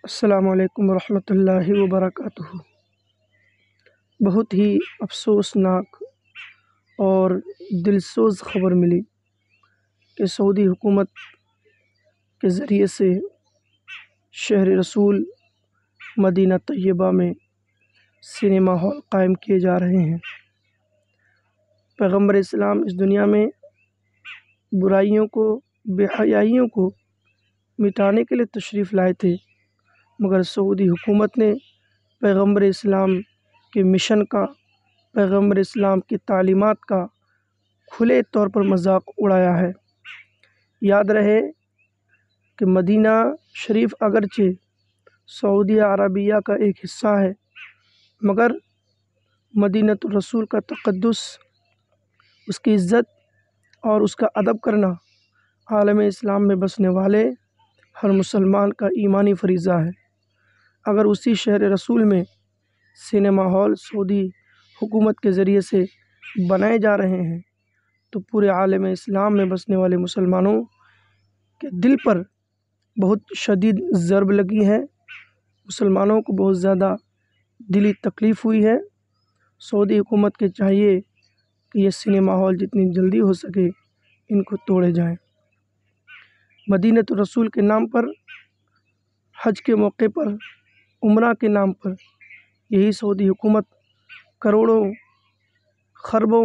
السلام علیکم ورحمۃ اللہ وبرکاتہ۔ بہت ہی افسوسناک اور دلسوز خبر ملی کہ سعودی حکومت کے ذریعے سے شہر رسول مدینہ طیبہ میں سنیما ہال قائم کیے جا رہے ہیں۔ پیغمبر اسلام اس دنیا میں برائیوں کو، بے حیائیوں کو مٹانے کے لیے تشریف لائے تھے، مگر سعودی حکومت نے پیغمبر اسلام کے مشن کا، پیغمبر اسلام کی تعلیمات کا کھلے طور پر مذاق اڑایا ہے۔ یاد رہے کہ مدینہ شریف اگرچہ سعودیہ عربیہ کا ایک حصہ ہے، مگر مدینۃ الرسول کا تقدس، اس کی عزت اور اس کا ادب کرنا عالم اسلام میں بسنے والے ہر مسلمان کا ایمانی فریضہ ہے۔ اگر اسی شہر رسول میں سنیما ہال سعودی حکومت کے ذریعے سے بنائے جا رہے ہیں تو پورے عالم اسلام میں بسنے والے مسلمانوں کے دل پر بہت شدید ضرب لگی ہے، مسلمانوں کو بہت زیادہ دلی تکلیف ہوئی ہے۔ سعودی حکومت کے چاہیے کہ یہ سنیما ہال جتنی جلدی ہو سکے ان کو توڑے جائیں۔ مدینۃ الرسول کے نام پر، حج کے موقع پر، عمرہ کے نام پر یہی سعودی حکومت کروڑوں خربوں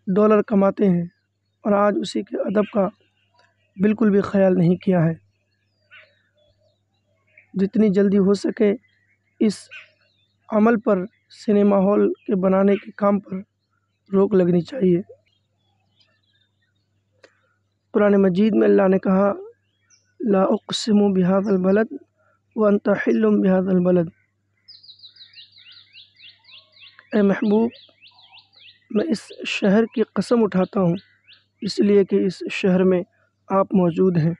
ڈالر کماتے ہیں، اور آج اسی کے ادب کا بالکل بھی خیال نہیں کیا ہے۔ جتنی جلدی ہو سکے اس عمل پر، سنیما ہال کے بنانے کے کام پر روک لگنی چاہیے۔ قرآن مجید میں اللہ نے کہا، لا اقسم بہذا البلد وانت حل بہذا البلد۔ اے محبوب، میں اس شہر کی قسم اٹھاتا ہوں اس لیے کہ اس شہر میں آپ موجود ہیں۔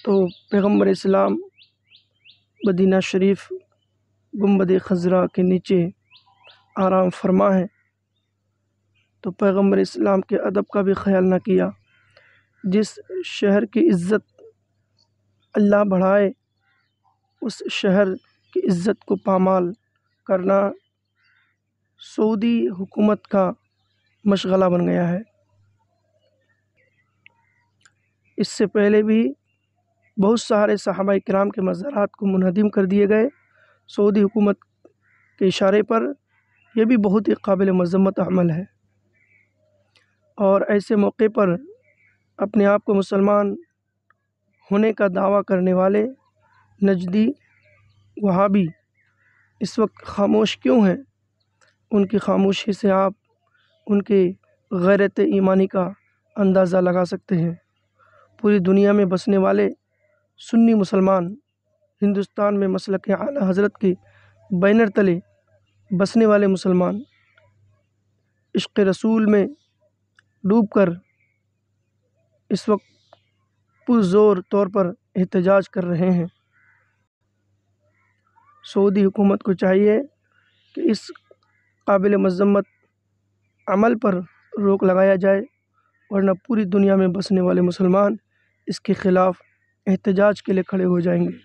تو پیغمبر اسلام مدینہ شریف گنبد خضرا کے نیچے آرام فرما ہے، تو پیغمبر اسلام کے ادب کا بھی خیال نہ کیا۔ جس شہر کی عزت اللہ بڑھائے اس شہر کی عزت کو پامال کرنا سعودی حکومت کا مشغلہ بن گیا ہے۔ اس سے پہلے بھی بہت سارے صحابہ کرام کے مزارات کو منہدم کر دیے گئے سعودی حکومت کے اشارے پر۔ یہ بھی بہت ہی قابل مذمت عمل ہے، اور ایسے موقع پر اپنے آپ کو مسلمان ہونے کا دعویٰ کرنے والے نجدی وہابی اس وقت خاموش کیوں ہیں؟ ان کی خاموشی سے آپ ان کی غیرت ایمانی کا اندازہ لگا سکتے ہیں۔ پوری دنیا میں بسنے والے سنی مسلمان، ہندوستان میں مسلک اعلیٰ حضرت کی بینر تلے بسنے والے مسلمان عشق رسول میں ڈوب کر اس وقت پرزور طور پر احتجاج کر رہے ہیں۔ سعودی حکومت کو چاہیے کہ اس قابل مذمت عمل پر روک لگایا جائے، ورنہ پوری دنیا میں بسنے والے مسلمان اس کے خلاف احتجاج کے لیے کھڑے ہو جائیں گے۔